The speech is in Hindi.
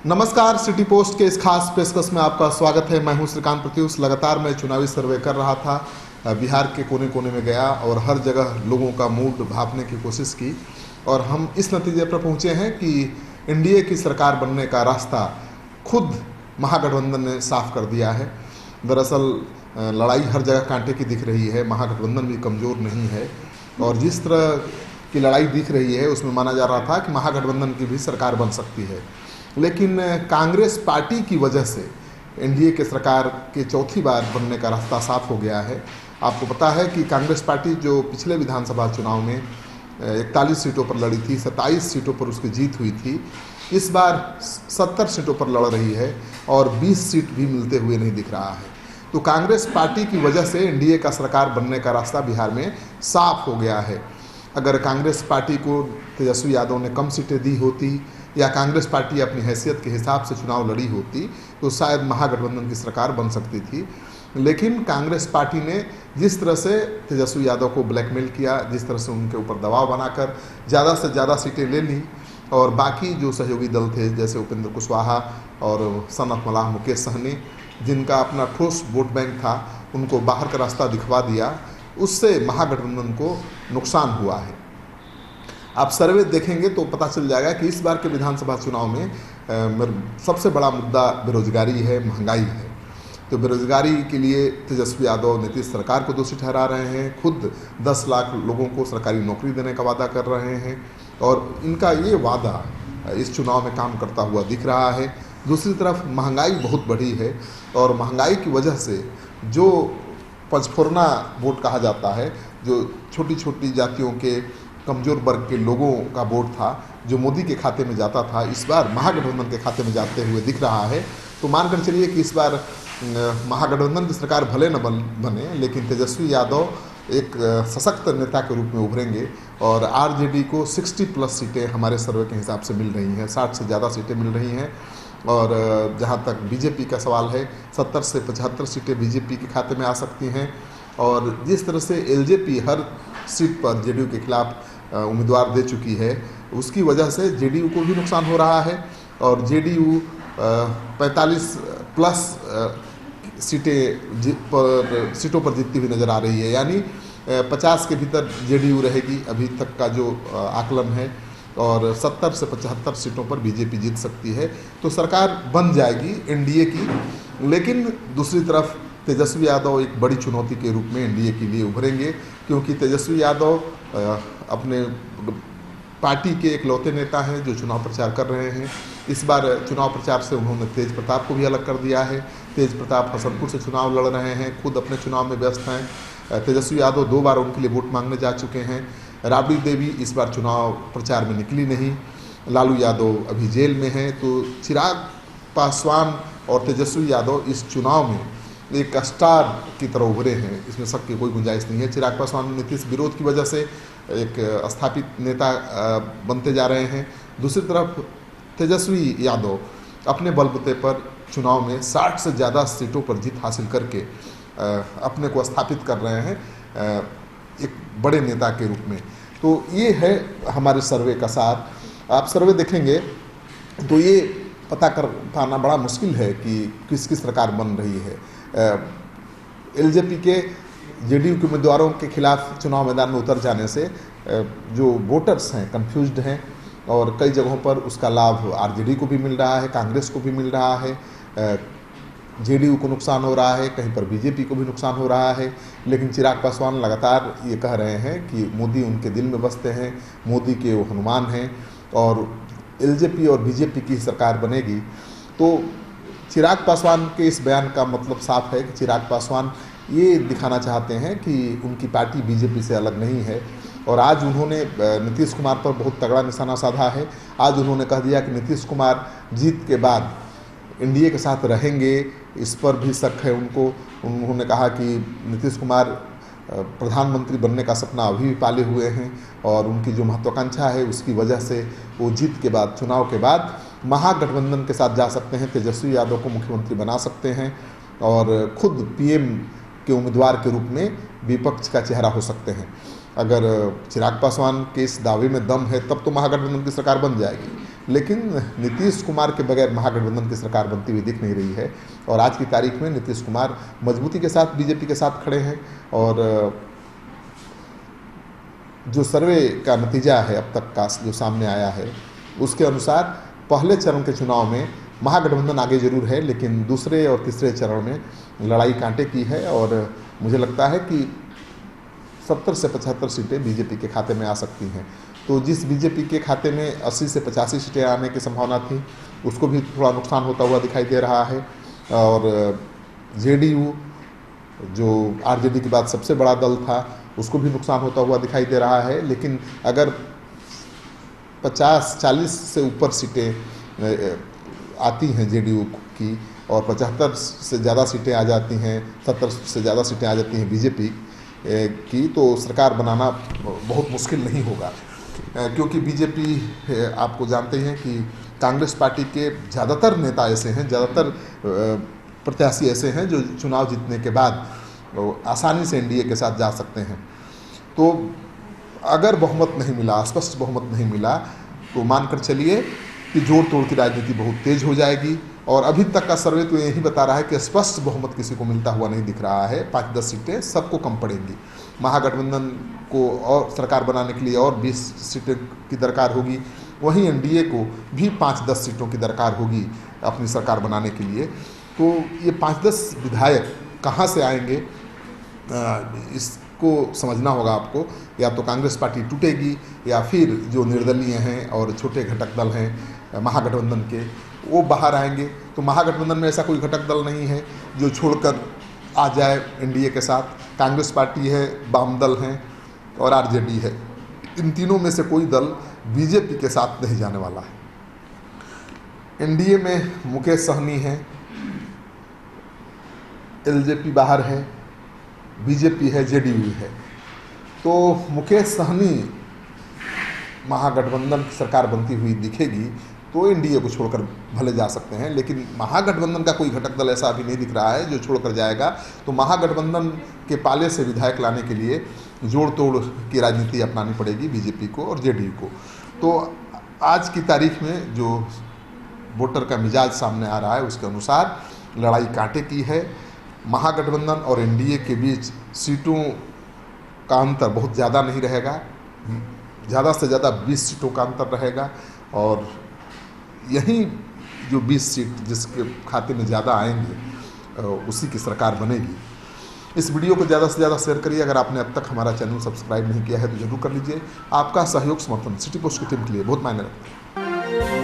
नमस्कार, सिटी पोस्ट के इस खास पेशकश में आपका स्वागत है। मैं हूं श्रीकांत प्रत्युष। लगातार मैं चुनावी सर्वे कर रहा था, बिहार के कोने कोने में गया और हर जगह लोगों का मूड भांपने की कोशिश की और हम इस नतीजे पर पहुंचे हैं कि एनडीए की सरकार बनने का रास्ता खुद महागठबंधन ने साफ कर दिया है। दरअसल लड़ाई हर जगह कांटे की दिख रही है, महागठबंधन भी कमज़ोर नहीं है और जिस तरह की लड़ाई दिख रही है उसमें माना जा रहा था कि महागठबंधन की भी सरकार बन सकती है, लेकिन कांग्रेस पार्टी की वजह से एनडीए के सरकार के चौथी बार बनने का रास्ता साफ हो गया है। आपको पता है कि कांग्रेस पार्टी जो पिछले विधानसभा चुनाव में 41 सीटों पर लड़ी थी, 27 सीटों पर उसकी जीत हुई थी, इस बार 70 सीटों पर लड़ रही है और 20 सीट भी मिलते हुए नहीं दिख रहा है। तो कांग्रेस पार्टी की वजह से एनडीए का सरकार बनने का रास्ता बिहार में साफ हो गया है। अगर कांग्रेस पार्टी को तेजस्वी यादव ने कम सीटें दी होती या कांग्रेस पार्टी अपनी हैसियत के हिसाब से चुनाव लड़ी होती तो शायद महागठबंधन की सरकार बन सकती थी, लेकिन कांग्रेस पार्टी ने जिस तरह से तेजस्वी यादव को ब्लैकमेल किया, जिस तरह से उनके ऊपर दबाव बनाकर ज़्यादा से ज़्यादा सीटें ले ली और बाकी जो सहयोगी दल थे जैसे उपेंद्र कुशवाहा और सन ऑफ मलाह मुकेश सहनी, जिनका अपना ठोस वोट बैंक था, उनको बाहर का रास्ता दिखवा दिया, उससे महागठबंधन को नुकसान हुआ है। आप सर्वे देखेंगे तो पता चल जाएगा कि इस बार के विधानसभा चुनाव में सबसे बड़ा मुद्दा बेरोजगारी है, महंगाई है। तो बेरोजगारी के लिए तेजस्वी यादव नीतीश सरकार को दोषी ठहरा रहे हैं, खुद 10 लाख लोगों को सरकारी नौकरी देने का वादा कर रहे हैं और इनका ये वादा इस चुनाव में काम करता हुआ दिख रहा है। दूसरी तरफ महंगाई बहुत बढ़ी है और महंगाई की वजह से जो पंचफोरना वोट कहा जाता है, जो छोटी छोटी जातियों के कमज़ोर वर्ग के लोगों का वोट था जो मोदी के खाते में जाता था, इस बार महागठबंधन के खाते में जाते हुए दिख रहा है। तो मानकर चलिए कि इस बार महागठबंधन की सरकार भले न बने, लेकिन तेजस्वी यादव एक सशक्त नेता के रूप में उभरेंगे और आरजेडी को 60+ सीटें हमारे सर्वे के हिसाब से मिल रही हैं, 60 से ज़्यादा सीटें मिल रही हैं। और जहाँ तक बीजेपी का सवाल है, 70 से 75 सीटें बीजेपी के खाते में आ सकती हैं और जिस तरह से एलजेपी हर सीट पर जेडीयू के खिलाफ उम्मीदवार दे चुकी है, उसकी वजह से जेडीयू को भी नुकसान हो रहा है और जेडीयू 45+ सीटों पर जीतती हुई नज़र आ रही है, यानी 50 के भीतर जेडीयू रहेगी अभी तक का जो आकलन है और 70 से 75 सीटों पर बीजेपी जीत सकती है। तो सरकार बन जाएगी एनडीए की, लेकिन दूसरी तरफ तेजस्वी यादव एक बड़ी चुनौती के रूप में एनडीए के लिए उभरेंगे, क्योंकि तेजस्वी यादव अपने पार्टी के इकलौते नेता हैं जो चुनाव प्रचार कर रहे हैं। इस बार चुनाव प्रचार से उन्होंने तेज प्रताप को भी अलग कर दिया है। तेज प्रताप हसनपुर से चुनाव लड़ रहे हैं, खुद अपने चुनाव में व्यस्त हैं। तेजस्वी यादव 2 बार उनके लिए वोट मांगने जा चुके हैं। राबड़ी देवी इस बार चुनाव प्रचार में निकली नहीं। लालू यादव अभी जेल में हैं। तो चिराग पासवान और तेजस्वी यादव इस चुनाव में एक स्टार की तरह उभरे हैं, इसमें शक की कोई गुंजाइश नहीं है। चिराग पासवान नीतीश विरोध की वजह से एक स्थापित नेता बनते जा रहे हैं। दूसरी तरफ तेजस्वी यादव अपने बलबूते पर चुनाव में 60 से ज़्यादा सीटों पर जीत हासिल करके अपने को स्थापित कर रहे हैं एक बड़े नेता के रूप में। तो ये है हमारे सर्वे का सार। आप सर्वे देखेंगे तो ये पता कर पाना बड़ा मुश्किल है कि किसकी सरकार बन रही है। एलजेपी के जेडीयू के उम्मीदवारों के खिलाफ चुनाव मैदान में उतर जाने से जो वोटर्स हैं कंफ्यूज्ड हैं और कई जगहों पर उसका लाभ आरजेडी को भी मिल रहा है, कांग्रेस को भी मिल रहा है, जेडीयू को नुकसान हो रहा है, कहीं पर बीजेपी को भी नुकसान हो रहा है। लेकिन चिराग पासवान लगातार ये कह रहे हैं कि मोदी उनके दिल में बसते हैं, मोदी के वो हनुमान हैं और एलजेपी और बीजेपी की सरकार बनेगी। तो चिराग पासवान के इस बयान का मतलब साफ है कि चिराग पासवान ये दिखाना चाहते हैं कि उनकी पार्टी बीजेपी से अलग नहीं है और आज उन्होंने नीतीश कुमार पर बहुत तगड़ा निशाना साधा है। आज उन्होंने कह दिया कि नीतीश कुमार जीत के बाद एनडीए के साथ रहेंगे, इस पर भी शक है उनको। उन्होंने कहा कि नीतीश कुमार प्रधानमंत्री बनने का सपना अभी भी पाले हुए हैं और उनकी जो महत्वाकांक्षा है उसकी वजह से वो जीत के बाद, चुनाव के बाद महागठबंधन के साथ जा सकते हैं, तेजस्वी यादव को मुख्यमंत्री बना सकते हैं और खुद पीएम के उम्मीदवार के रूप में विपक्ष का चेहरा हो सकते हैं। अगर चिराग पासवान के इस दावे में दम है तब तो महागठबंधन की सरकार बन जाएगी, लेकिन नीतीश कुमार के बगैर महागठबंधन की सरकार बनती हुई दिख नहीं रही है। और आज की तारीख में नीतीश कुमार मजबूती के साथ बीजेपी के साथ खड़े हैं। और जो सर्वे का नतीजा है अब तक का जो सामने आया है उसके अनुसार पहले चरण के चुनाव में महागठबंधन आगे जरूर है, लेकिन दूसरे और तीसरे चरण में लड़ाई कांटे की है। और मुझे लगता है कि 70 से 75 सीटें बीजेपी के खाते में आ सकती हैं। तो जिस बीजेपी के खाते में 80 से 85 सीटें आने की संभावना थी, उसको भी थोड़ा नुकसान होता हुआ दिखाई दे रहा है। और जेडीयू जो आरजेडी के बाद सबसे बड़ा दल था, उसको भी नुकसान होता हुआ दिखाई दे रहा है। लेकिन अगर 50-40 से ऊपर सीटें आती हैं जेडीयू की और 75 से ज़्यादा सीटें आ जाती हैं, 70 से ज़्यादा सीटें आ जाती हैं बीजेपी की, तो सरकार बनाना बहुत मुश्किल नहीं होगा। क्योंकि बीजेपी आपको जानते हैं कि कांग्रेस पार्टी के ज़्यादातर नेता ऐसे हैं, ज़्यादातर प्रत्याशी ऐसे हैं जो चुनाव जीतने के बाद आसानी से एनडीए के साथ जा सकते हैं। तो अगर बहुमत नहीं मिला, स्पष्ट बहुमत नहीं मिला, तो मानकर चलिए कि जोड़ तोड़ की राजनीति बहुत तेज हो जाएगी। और अभी तक का सर्वे तो यही बता रहा है कि स्पष्ट बहुमत किसी को मिलता हुआ नहीं दिख रहा है। 5-10 सीटें सबको कम पड़ेंगी। महागठबंधन को और सरकार बनाने के लिए और 20 सीटें की दरकार होगी, वहीं एनडीए को भी 5-10 सीटों की दरकार होगी अपनी सरकार बनाने के लिए। तो ये 5-10 विधायक कहाँ से आएंगे, इसको समझना होगा आपको। या तो कांग्रेस पार्टी टूटेगी या फिर जो निर्दलीय हैं और छोटे घटक दल हैं महागठबंधन के, वो बाहर आएंगे। तो महागठबंधन में ऐसा कोई घटक दल नहीं है जो छोड़कर आ जाए एनडीए के साथ। कांग्रेस पार्टी है, वाम दल हैं और आरजेडी है। इन तीनों में से कोई दल बीजेपी के साथ नहीं जाने वाला है। एनडीए में मुकेश सहनी है, एलजेपी बाहर है, बीजेपी है, जेडीयू है। तो मुकेश सहनी महागठबंधन की सरकार बनती हुई दिखेगी तो एनडीए को छोड़कर भले जा सकते हैं, लेकिन महागठबंधन का कोई घटक दल ऐसा अभी नहीं दिख रहा है जो छोड़कर जाएगा। तो महागठबंधन के पाले से विधायक लाने के लिए जोड़ तोड़ की राजनीति अपनानी पड़ेगी बीजेपी को और जेडीयू को। तो आज की तारीख में जो वोटर का मिजाज सामने आ रहा है उसके अनुसार लड़ाई कांटे की है। महागठबंधन और एनडीए के बीच सीटों का अंतर बहुत ज़्यादा नहीं रहेगा, ज़्यादा से ज़्यादा 20 सीटों का अंतर रहेगा। और यही जो 20 सीट जिसके खाते में ज़्यादा आएंगे उसी की सरकार बनेगी। इस वीडियो को ज़्यादा से ज़्यादा शेयर करिए। अगर आपने अब तक हमारा चैनल सब्सक्राइब नहीं किया है तो जरूर कर लीजिए। आपका सहयोग समर्थन सिटी पोस्ट की टीम के लिए बहुत मायने रखता है।